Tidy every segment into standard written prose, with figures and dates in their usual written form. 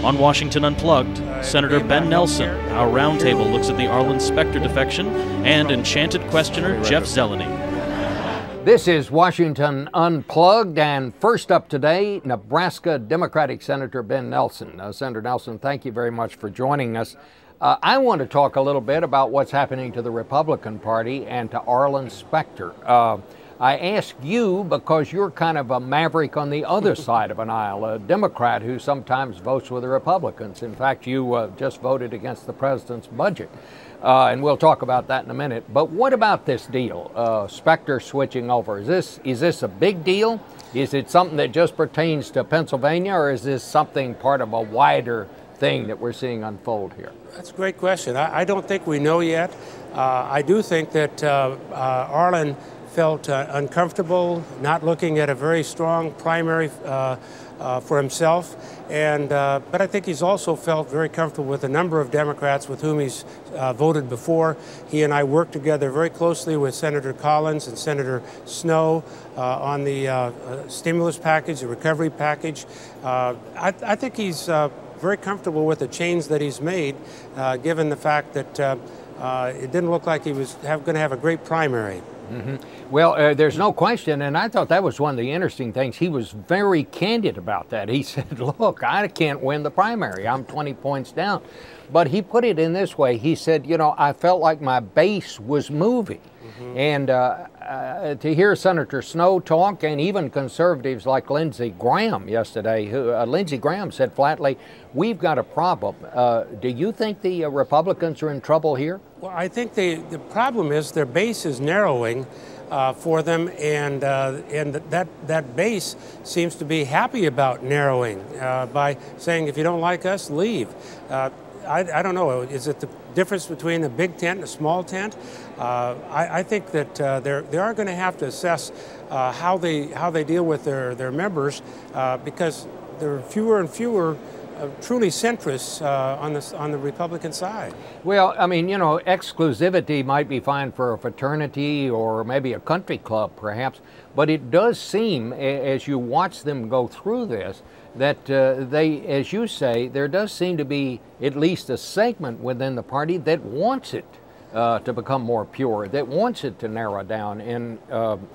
On Washington Unplugged, Senator Ben Nelson, our roundtable looks at the Arlen Specter defection, and enchanted questioner Jeff Zeleny. This is Washington Unplugged, and first up today, Nebraska Democratic Senator Ben Nelson. Senator Nelson, thank you very much for joining us. I want to talk a little bit about what's happening to the Republican Party and to Arlen Specter. I ask you because you're kind of a maverick on the other side of an aisle, a Democrat who sometimes votes with the Republicans. In fact, you just voted against the president's budget, and we'll talk about that in a minute. But what about this deal, Specter switching over? Is this a big deal? Is it something that just pertains to Pennsylvania, or is this something part of a wider thing that we're seeing unfold here? That's a great question. I don't think we know yet. I do think that Arlen felt uncomfortable, not looking at a very strong primary for himself, but I think he's also felt very comfortable with a number of Democrats with whom he's voted before. He and I worked together very closely with Senator Collins and Senator Snowe on the stimulus package, the recovery package. I think he's very comfortable with the change that he's made, given the fact that it didn't look like he was going to have a great primary. Mm-hmm. Well, there's no question, and I thought that was one of the interesting things. He was very candid about that. He said, look, I can't win the primary. I'm 20 points down. But he put it in this way. He said, you know, I felt like my base was moving. Mm-hmm. And to hear Senator Snowe talk, and even conservatives like Lindsey Graham yesterday, who Lindsey Graham said flatly, we've got a problem. Do you think the Republicans are in trouble here? Well, I think the problem is their base is narrowing for them, and that base seems to be happy about narrowing by saying, if you don't like us, leave. I don't know. Is it the difference between a big tent and a small tent? I think that they are going to have to assess how they deal with their members, because there are fewer and fewer truly centrists on the Republican side. Well, I mean, you know, exclusivity might be fine for a fraternity or maybe a country club, perhaps, but it does seem, as you watch them go through this, that they, as you say, there does seem to be at least a segment within the party that wants it to become more pure, that wants it to narrow down. And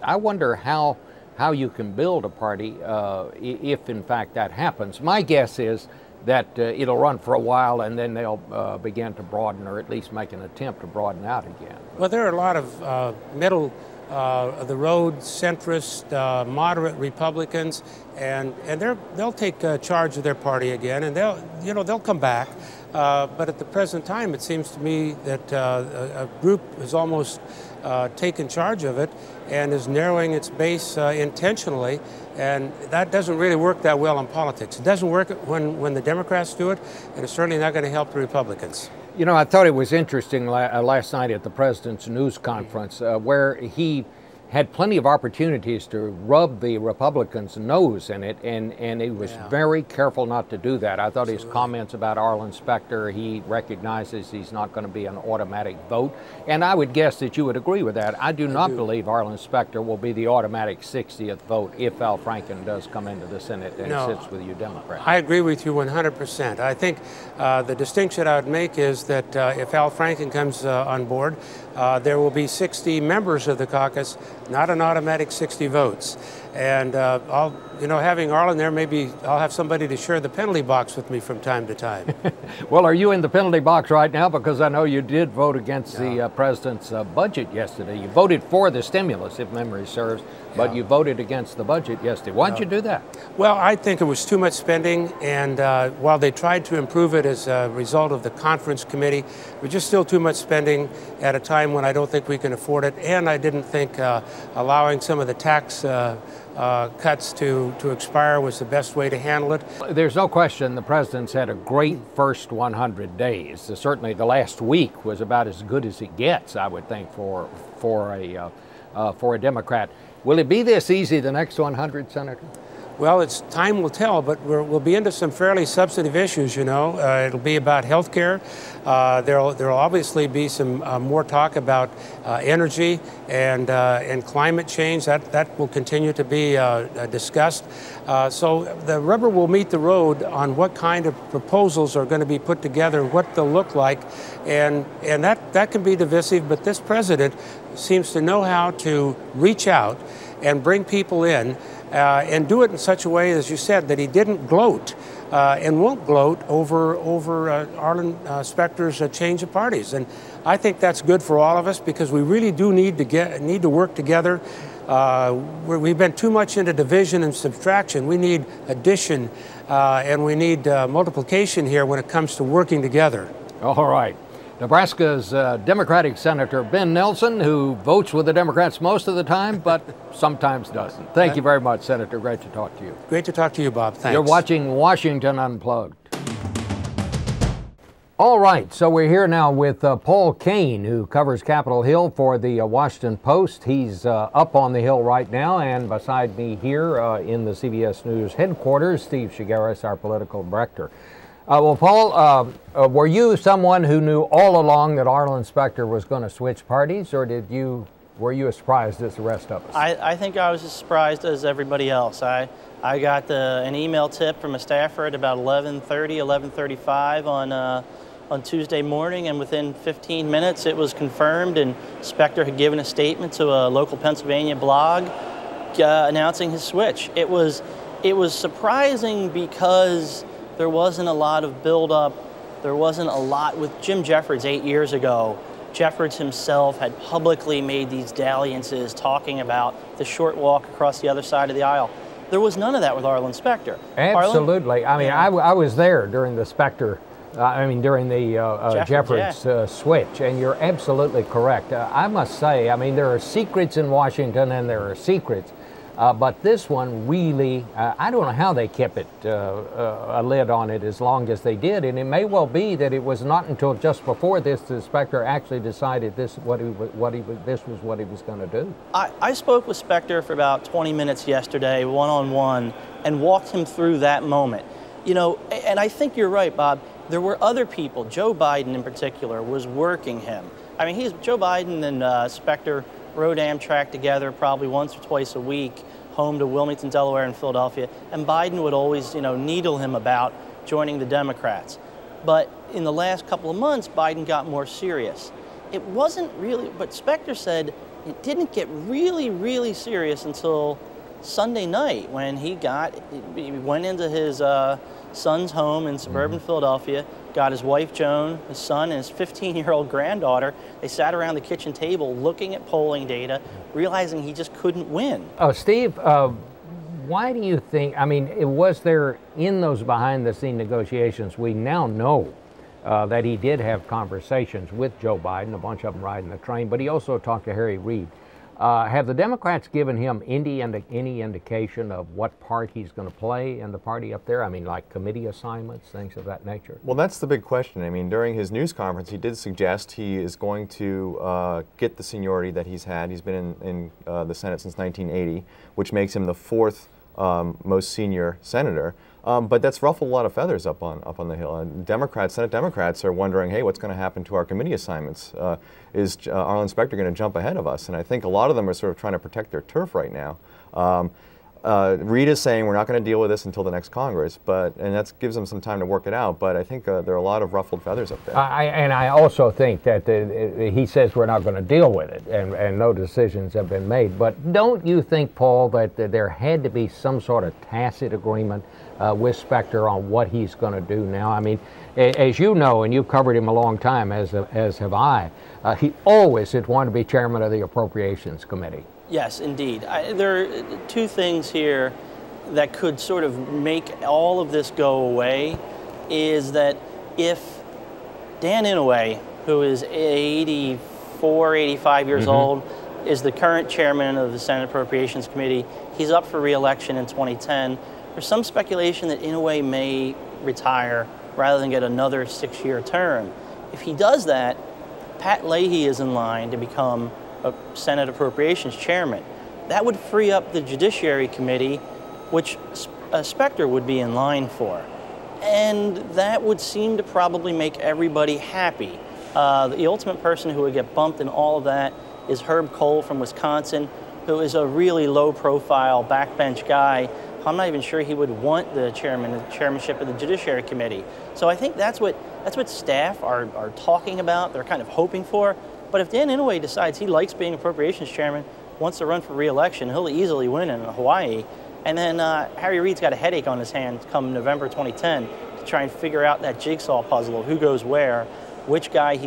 I wonder how you can build a party if, in fact, that happens. My guess is that it'll run for a while and then they'll begin to broaden, or at least make an attempt to broaden out again. Well, there are a lot of middle of the road centrist, moderate Republicans, and they'll take charge of their party again, and they'll come back. But at the present time, it seems to me that a group has almost taken charge of it and is narrowing its base intentionally, and that doesn't really work that well in politics. It doesn't work when the Democrats do it, and it's certainly not going to help the Republicans. You know, I thought it was interesting last night at the president's news conference where he had plenty of opportunities to rub the Republicans' nose in it, and he was very careful not to do that. I thought his comments about Arlen Specter, he recognizes he's not going to be an automatic vote, and I would guess that you would agree with that. I do not believe Arlen Specter will be the automatic 60th vote if Al Franken does come into the Senate and sits with you Democrats. I agree with you 100%. I think the distinction I would make is that if Al Franken comes on board, there will be 60 members of the caucus, not an automatic 60 votes. And having Arlen there, maybe I'll have somebody to share the penalty box with me from time to time. Well, are you in the penalty box right now? Because I know you did vote against the president's budget yesterday. You voted for the stimulus, if memory serves, but you voted against the budget yesterday. Why'd you do that? Well, I think it was too much spending, and while they tried to improve it as a result of the conference committee, it was just still too much spending at a time when I don't think we can afford it, and I didn't think allowing some of the tax cuts to expire was the best way to handle it. There's no question the president's had a great first 100 days. Certainly the last week was about as good as it gets, I would think, for a Democrat. Will it be this easy the next 100, Senator? Well, time will tell, but we'll be into some fairly substantive issues, you know. It'll be about health care. There'll obviously be some more talk about energy and climate change. That will continue to be discussed. So the rubber will meet the road on what kind of proposals are going to be put together, what they'll look like, and that can be divisive, but this president seems to know how to reach out and bring people in and do it in such a way, as you said, that he didn't gloat and won't gloat over Arlen Specter's change of parties. And I think that's good for all of us, because we really do need to work together. We've been too much into division and subtraction. We need addition and we need multiplication here when it comes to working together. All right. Nebraska's Democratic Senator Ben Nelson, who votes with the Democrats most of the time, but sometimes doesn't. Thank you very much, Senator. Great to talk to you. Great to talk to you, Bob. Thanks. You're watching Washington Unplugged. All right, so we're here now with Paul Kane, who covers Capitol Hill for the Washington Post. He's up on the Hill right now, and beside me here in the CBS News headquarters, Steve Shigaris, our political director. Well, Paul, were you someone who knew all along that Arlen Specter was going to switch parties, or were you as surprised as the rest of us? I think I was as surprised as everybody else. I got an email tip from a staffer at about 11:30, 11:35 on Tuesday morning, and within 15 minutes it was confirmed, and Specter had given a statement to a local Pennsylvania blog announcing his switch. It was surprising because there wasn't a lot of buildup. There wasn't a lot with Jim Jeffords 8 years ago. Jeffords himself had publicly made these dalliances talking about the short walk across the other side of the aisle. There was none of that with Arlen Specter. Absolutely. I mean, I was there during the Specter, during the Jeffords switch, and you're absolutely correct. I must say, I mean, there are secrets in Washington and there are secrets. But this one really, I don't know how they kept it, a lid on it as long as they did. And it may well be that it was not until just before this that Specter actually decided this was what he was going to do. I spoke with Specter for about 20 minutes yesterday, one-on-one, and walked him through that moment. You know, and I think you're right, Bob. There were other people, Joe Biden in particular, was working him. I mean, Joe Biden and Specter rode Amtrak together probably once or twice a week, home to Wilmington, Delaware, and Philadelphia, and Biden would always, needle him about joining the Democrats. But in the last couple of months, Biden got more serious. It wasn't really, but Specter said it didn't get really, really serious until Sunday night when he went into his son's home in suburban Philadelphia, got his wife Joan, his son, and his 15-year-old granddaughter. They sat around the kitchen table looking at polling data, realizing he just couldn't win. Oh, Steve, why do you think, was there in those behind-the-scenes negotiations, we now know that he did have conversations with Joe Biden, a bunch of them riding the train, but he also talked to Harry Reid. Have the Democrats given him any indication of what part he's going to play in the party up there? I mean, like committee assignments, things of that nature? Well, that's the big question. I mean, during his news conference, he did suggest he is going to get the seniority that he's had. He's been in the Senate since 1980, which makes him the fourth most senior senator. But that's ruffled a lot of feathers up on the Hill. And Senate Democrats are wondering, hey, what's going to happen to our committee assignments? Is Arlen Specter going to jump ahead of us? And I think a lot of them are sort of trying to protect their turf right now. Reid is saying we're not going to deal with this until the next Congress, and that gives them some time to work it out. But I think there are a lot of ruffled feathers up there. And I also think that he says we're not going to deal with it, and no decisions have been made. But don't you think, Paul, that there had to be some sort of tacit agreement with Specter on what he's going to do now? I mean, as you know, and you've covered him a long time, as have I, he always had wanted to be chairman of the Appropriations Committee. Yes, indeed. There are two things here that could sort of make all of this go away, is that if Dan Inouye, who is 84, 85 years old, is the current chairman of the Senate Appropriations Committee, he's up for re-election in 2010. There's some speculation that Inouye may retire rather than get another 6-year term. If he does that, Pat Leahy is in line to become a Senate Appropriations Chairman. That would free up the Judiciary Committee which Specter would be in line for. And that would seem to probably make everybody happy. The ultimate person who would get bumped in all of that is Herb Kohl from Wisconsin, who is a really low-profile backbench guy. I'm not even sure he would want the chairmanship of the Judiciary Committee. So I think that's what staff are talking about. They're kind of hoping for. But if Dan Inouye decides he likes being Appropriations Chairman, wants to run for re-election, he'll easily win in Hawaii. And then Harry Reid's got a headache on his hands come November 2010 to try and figure out that jigsaw puzzle of who goes where, which guy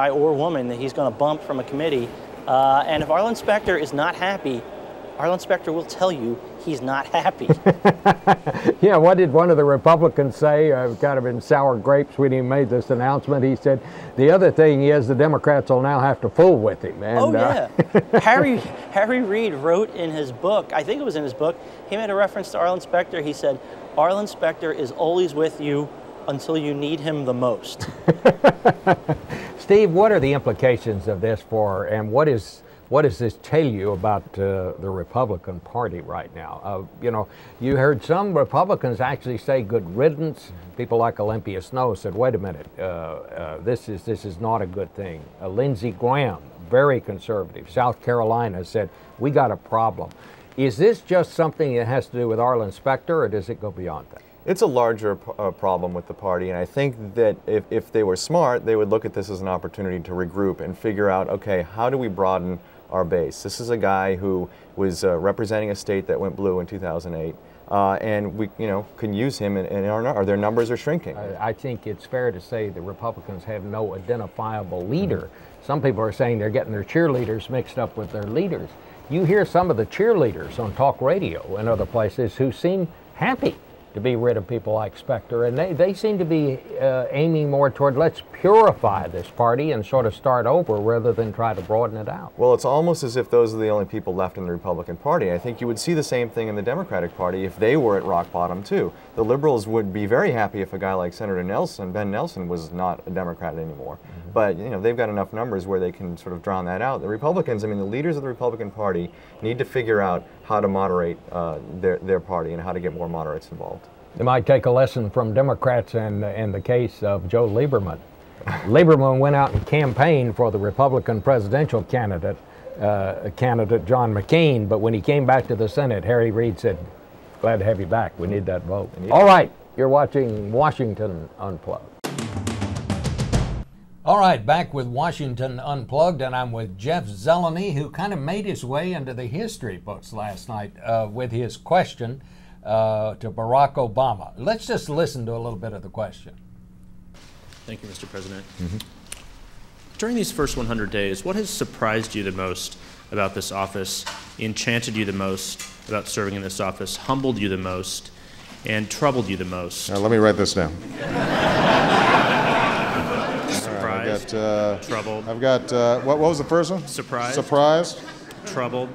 or woman that he's gonna bump from a committee. And if Arlen Specter is not happy, Arlen Specter will tell you he's not happy. Yeah, what did one of the Republicans say, kind of in sour grapes when he made this announcement? He said, the other thing is the Democrats will now have to fool with him. And, oh, yeah. Harry Reid wrote in his book, I think it was in his book, he made a reference to Arlen Specter. He said, Arlen Specter is always with you until you need him the most. Steve, what are the implications of this and what does this tell you about the Republican Party right now? You know, you heard some Republicans actually say good riddance. People like Olympia Snowe said, wait a minute, this is not a good thing. Lindsey Graham, very conservative, South Carolina, said, we got a problem. Is this just something that has to do with Arlen Specter, or does it go beyond that? It's a larger problem with the party, and I think that if they were smart, they would look at this as an opportunity to regroup and figure out, okay, how do we broaden our base? This is a guy who was representing a state that went blue in 2008, and we, can use him in their numbers are shrinking. I think it's fair to say the Republicans have no identifiable leader. Some people are saying they're getting their cheerleaders mixed up with their leaders. You hear some of the cheerleaders on talk radio and other places who seem happy to be rid of people like Specter, and they seem to be aiming more toward let's purify this party and sort of start over rather than try to broaden it out. Well, it's almost as if those are the only people left in the Republican Party. I think you would see the same thing in the Democratic Party if they were at rock bottom too. The liberals would be very happy if a guy like Senator Ben Nelson, was not a Democrat anymore. Mm-hmm. But they've got enough numbers where they can sort of drown that out. The Republicans, the leaders of the Republican Party need to figure out how to moderate their party and how to get more moderates involved. They might take a lesson from Democrats in the case of Joe Lieberman. Lieberman went out and campaigned for the Republican presidential candidate John McCain, but when he came back to the Senate, Harry Reid said, glad to have you back. We need that vote. All right, you're watching Washington Unplugged. All right, back with Washington Unplugged, and I'm with Jeff Zeleny, who kind of made his way into the history books last night with his question to Barack Obama. Let's just listen to a little bit of the question. Thank you, Mr. President. Mm-hmm. During these first 100 days, what has surprised you the most about this office, enchanted you the most about serving in this office, humbled you the most, and troubled you the most? Let me write this down. Surprised, troubled. I've got, what was the first one? Surprised. Surprised. Troubled.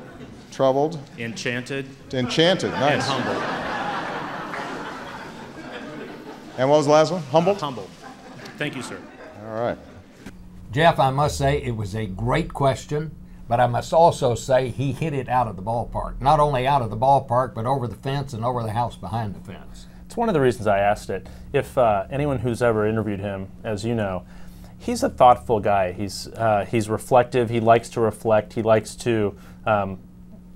Troubled. Enchanted. Enchanted, nice. And humbled. And what was the last one? Humbled? Humbled. Thank you, sir. All right. Jeff, I must say it was a great question, but I must also say he hit it out of the ballpark. Not only out of the ballpark, but over the fence and over the house behind the fence. It's one of the reasons I asked it. If anyone who's ever interviewed him, as you know, he's a thoughtful guy. He's reflective. He likes to reflect. He likes to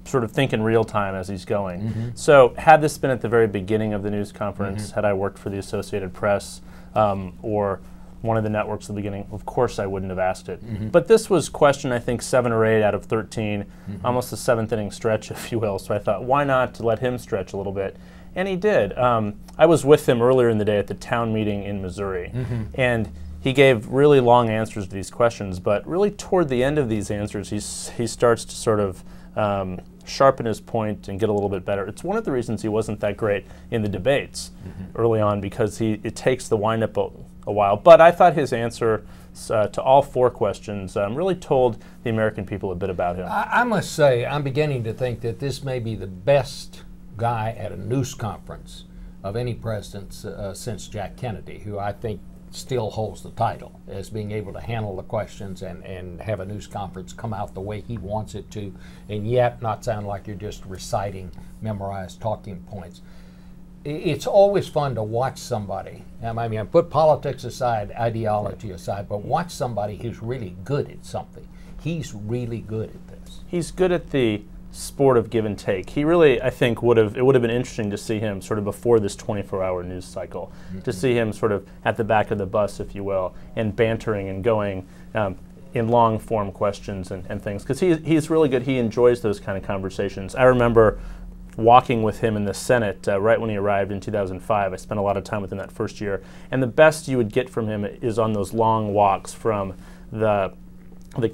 sort of think in real time as he's going. Mm-hmm. So had this been at the very beginning of the news conference, mm-hmm. had I worked for the Associated Press or one of the networks at the beginning, of course I wouldn't have asked it. Mm-hmm. But this was question, I think, 7 or 8 out of 13, mm-hmm. almost a 7th inning stretch, if you will. So I thought, why not to let him stretch a little bit? And he did. I was with him earlier in the day at the town meeting in Missouri. Mm-hmm. And he gave really long answers to these questions, but really toward the end of these answers, he starts to sort of sharpen his point and get a little bit better. It's one of the reasons he wasn't that great in the debates mm-hmm. early on, because it takes the wind-up a while. But I thought his answer to all 4 questions really told the American people a bit about him. I must say, I'm beginning to think that this may be the best guy at a news conference of any president since Jack Kennedy, who I think still holds the title as being able to handle the questions and have a news conference come out the way he wants it to, and yet not sound like you're just reciting memorized talking points. It's always fun to watch somebody. I mean, put politics aside, ideology aside, but watch somebody who's really good at something. He's really good at this. He's good at the sport of give and take. He really, I think, it would have been interesting to see him sort of before this 24-hour news cycle, to see him sort of at the back of the bus, if you will, and bantering and going in long-form questions and things, because he's really good. He enjoys those kind of conversations. I remember walking with him in the Senate right when he arrived in 2005. I spent a lot of time with him that first year, and the best you would get from him is on those long walks from the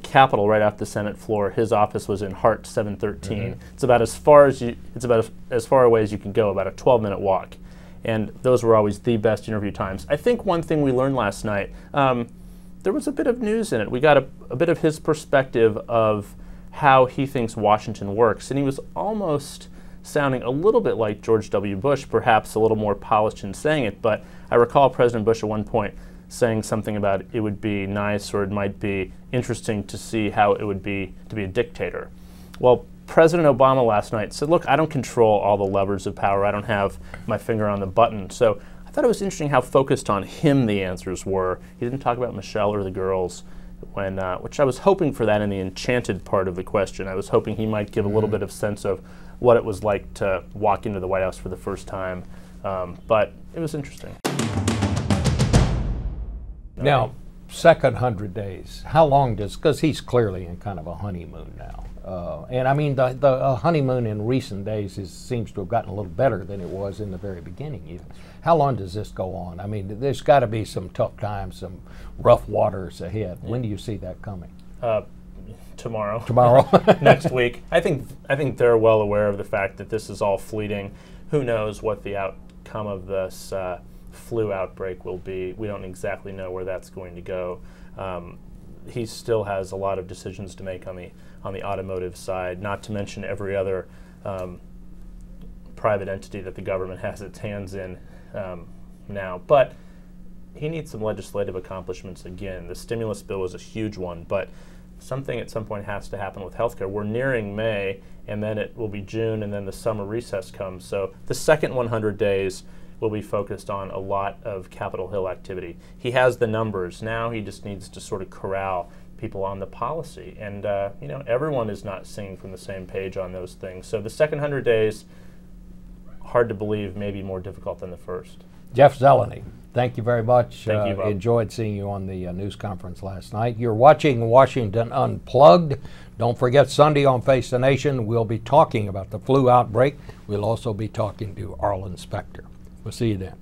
Capitol right off the Senate floor. His office was in Hart 713. It's about as far away as you can go, about a 12-minute walk, and those were always the best interview times. I think one thing we learned last night, there was a bit of news in it. We got a bit of his perspective of how he thinks Washington works, and he was almost sounding a little bit like George W. Bush, perhaps a little more polished in saying it, but I recall President Bush at one point saying something about it would be nice, or it might be interesting to see how it would be to be a dictator. Well, President Obama last night said, look, I don't control all the levers of power. I don't have my finger on the button. So I thought it was interesting how focused on him the answers were. He didn't talk about Michelle or the girls, which I was hoping for that in the enchanted part of the question. I was hoping he might give a little bit of sense of what it was like to walk into the White House for the first time. But it was interesting. Now, second 100 days, how long does, because he's clearly in kind of a honeymoon now. And I mean, the honeymoon in recent days seems to have gotten a little better than it was in the very beginning even. How long does this go on? I mean, there's got to be some tough times, some rough waters ahead. When do you see that coming? Tomorrow. Tomorrow? Next week. I think they're well aware of the fact that this is all fleeting. Who knows what the outcome of this flu outbreak will be. We don't exactly know where that's going to go. He still has a lot of decisions to make on the automotive side, not to mention every other private entity that the government has its hands in now. But he needs some legislative accomplishments again. The stimulus bill was a huge one, but something at some point has to happen with healthcare. We're nearing May, and then it will be June, and then the summer recess comes. So the second 100 days will be focused on a lot of Capitol Hill activity. He has the numbers. Now he just needs to sort of corral people on the policy. And everyone is not singing from the same page on those things. So the second 100 days, hard to believe, maybe more difficult than the first. Jeff Zeleny, thank you very much. Thank you, Bob. Enjoyed seeing you on the news conference last night. You're watching Washington Unplugged. Don't forget, Sunday on Face the Nation, we'll be talking about the flu outbreak. We'll also be talking to Arlen Specter. We'll see you then.